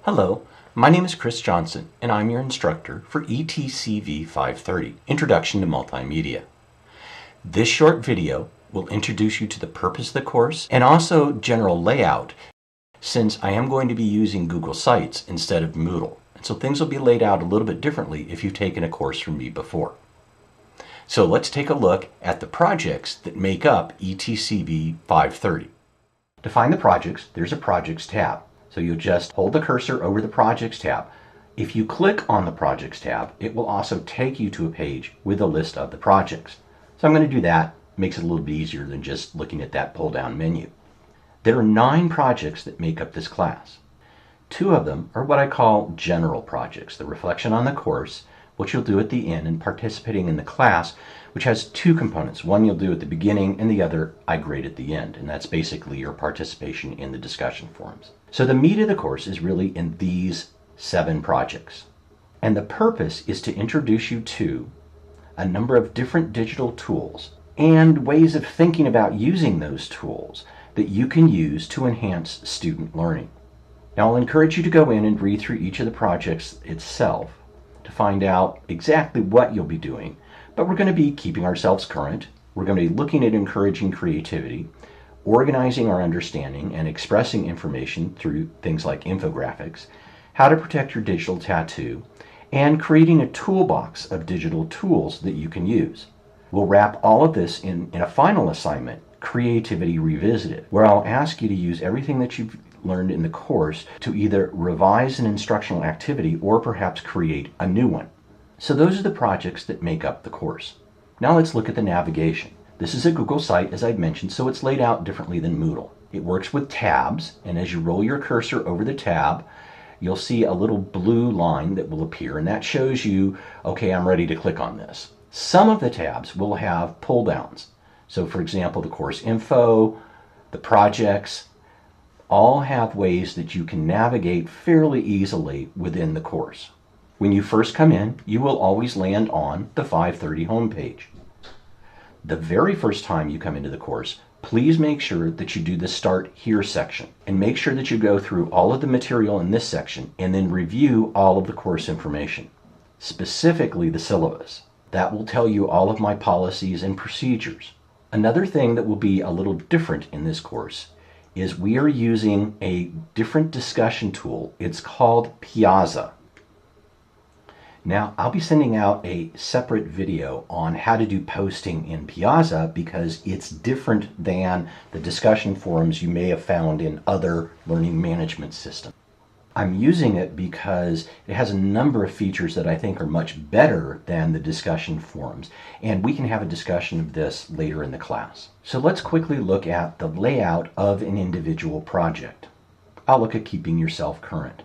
Hello, my name is Chris Johnson, and I'm your instructor for ETCV 530, Introduction to Multimedia. This short video will introduce you to the purpose of the course and also general layout, since I am going to be using Google Sites instead of Moodle. And so things will be laid out a little bit differently if you've taken a course from me before. So let's take a look at the projects that make up ETCV 530. To find the projects, there's a Projects tab. So you'll just hold the cursor over the Projects tab. If you click on the Projects tab, it will also take you to a page with a list of the projects. So I'm going to do that. Makes it a little bit easier than just looking at that pull-down menu. There are 9 projects that make up this class. 2 of them are what I call general projects, the reflection on the course, which you'll do at the end, and participating in the class, which has 2 components. One you'll do at the beginning, and the other I grade at the end, and that's basically your participation in the discussion forums. So the meat of the course is really in these 7 projects. And the purpose is to introduce you to a number of different digital tools and ways of thinking about using those tools that you can use to enhance student learning. Now I'll encourage you to go in and read through each of the projects itself to find out exactly what you'll be doing. But we're going to be keeping ourselves current. We're going to be looking at encouraging creativity, organizing our understanding, and expressing information through things like infographics, how to protect your digital tattoo, and creating a toolbox of digital tools that you can use. We'll wrap all of this in a final assignment, Creativity Revisited, where I'll ask you to use everything that you've learned in the course to either revise an instructional activity or perhaps create a new one. So those are the projects that make up the course. Now let's look at the navigation. This is a Google site, as I've mentioned, so it's laid out differently than Moodle. It works with tabs, and as you roll your cursor over the tab, you'll see a little blue line that will appear, and that shows you, okay, I'm ready to click on this. Some of the tabs will have pull downs. So for example, the course info, the projects, all have ways that you can navigate fairly easily within the course. When you first come in, you will always land on the 530 homepage. The very first time you come into the course, please make sure that you do the Start Here section, and make sure that you go through all of the material in this section and then review all of the course information, specifically the syllabus. That will tell you all of my policies and procedures. Another thing that will be a little different in this course is we are using a different discussion tool. It's called Piazza. Now, I'll be sending out a separate video on how to do posting in Piazza because it's different than the discussion forums you may have found in other learning management systems. I'm using it because it has a number of features that I think are much better than the discussion forums, and we can have a discussion of this later in the class. So let's quickly look at the layout of an individual project. I'll look at keeping yourself current.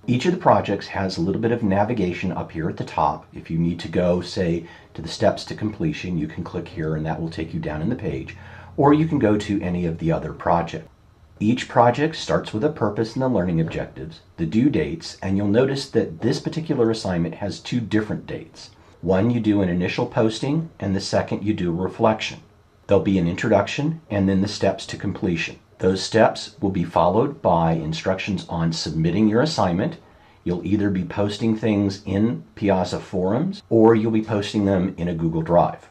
Each of the projects has a little bit of navigation up here at the top. If you need to go, say, to the steps to completion, you can click here and that will take you down in the page, or you can go to any of the other projects. Each project starts with a purpose and the learning objectives, the due dates, and you'll notice that this particular assignment has 2 different dates. One you do an initial posting, and the second you do a reflection. There'll be an introduction and then the steps to completion. Those steps will be followed by instructions on submitting your assignment. You'll either be posting things in Piazza forums or you'll be posting them in a Google Drive.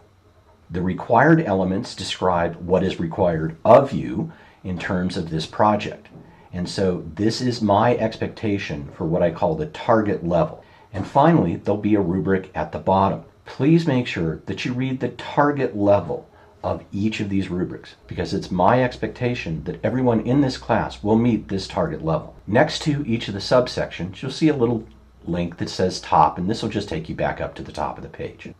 The required elements describe what is required of you in terms of this project. And so this is my expectation for what I call the target level. And finally, there'll be a rubric at the bottom. Please make sure that you read the target level of each of these rubrics, because it's my expectation that everyone in this class will meet this target level. Next to each of the subsections, you'll see a little link that says top, and this will just take you back up to the top of the page.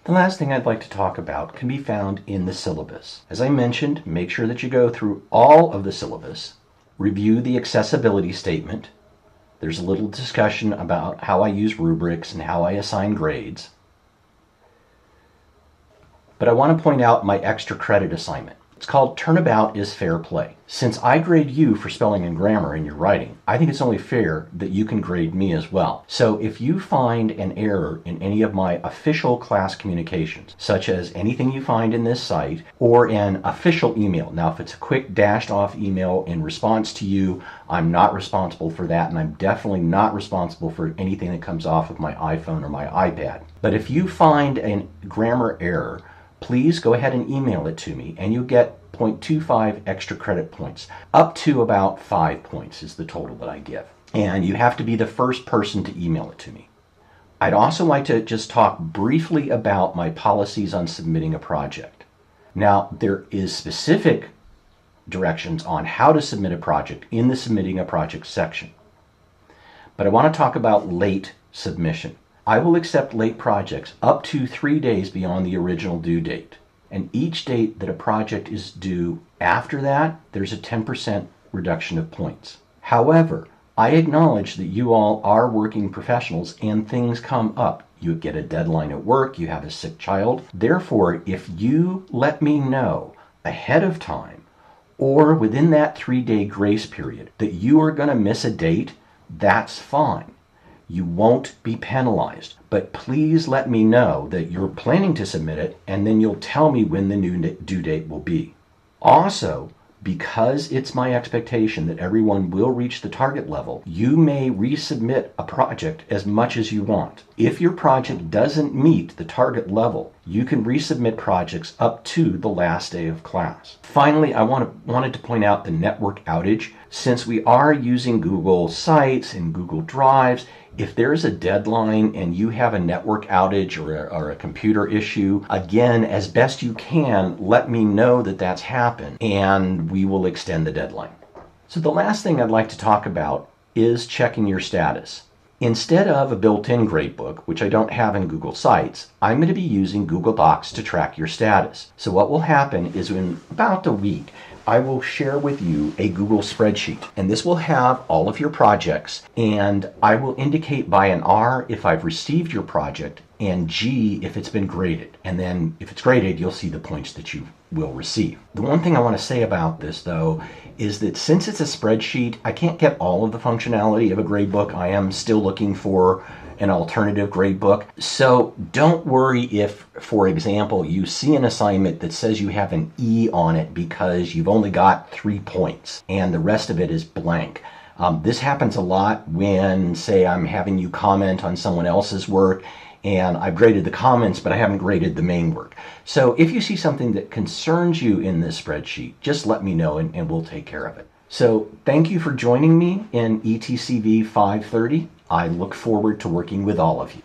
The last thing I'd like to talk about can be found in the syllabus. As I mentioned, make sure that you go through all of the syllabus, review the accessibility statement. There's a little discussion about how I use rubrics and how I assign grades. But I want to point out my extra credit assignment. It's called Turnabout is Fair Play. Since I grade you for spelling and grammar in your writing, I think it's only fair that you can grade me as well. So if you find an error in any of my official class communications, such as anything you find in this site or an official email, now if it's a quick dashed off email in response to you, I'm not responsible for that, and I'm definitely not responsible for anything that comes off of my iPhone or my iPad. But if you find a grammar error, please go ahead and email it to me, and you get 0.25 extra credit points. Up to about 5 points is the total that I give. And you have to be the first person to email it to me. I'd also like to just talk briefly about my policies on submitting a project. Now, there is specific directions on how to submit a project in the submitting a project section. But I want to talk about late submission. I will accept late projects up to 3 days beyond the original due date. And each date that a project is due after that, there's a 10% reduction of points. However, I acknowledge that you all are working professionals and things come up. You get a deadline at work, you have a sick child. Therefore, if you let me know ahead of time or within that 3-day grace period that you are going to miss a date, that's fine. You won't be penalized, but please let me know that you're planning to submit it, and then you'll tell me when the new due date will be. Also, because it's my expectation that everyone will reach the target level, you may resubmit a project as much as you want. If your project doesn't meet the target level, you can resubmit projects up to the last day of class. Finally, I wanted to point out the network outage. Since we are using Google Sites and Google Drives, if there's a deadline and you have a network outage or a computer issue, again, as best you can, let me know that that's happened and we will extend the deadline. So the last thing I'd like to talk about is checking your status. Instead of a built-in gradebook, which I don't have in Google Sites, I'm going to be using Google Docs to track your status. So what will happen is in about a week, I will share with you a Google spreadsheet, and this will have all of your projects, and I will indicate by an R if I've received your project and G if it's been graded. And then if it's graded, you'll see the points that you will receive. The one thing I want to say about this, though, is that since it's a spreadsheet, I can't get all of the functionality of a gradebook. I am still looking for an alternative gradebook. So don't worry if, for example, you see an assignment that says you have an E on it because you've only got 3 points and the rest of it is blank. This happens a lot when, say, I'm having you comment on someone else's work and I've graded the comments, but I haven't graded the main work. So if you see something that concerns you in this spreadsheet, just let me know and we'll take care of it. So thank you for joining me in ETCV 530. I look forward to working with all of you.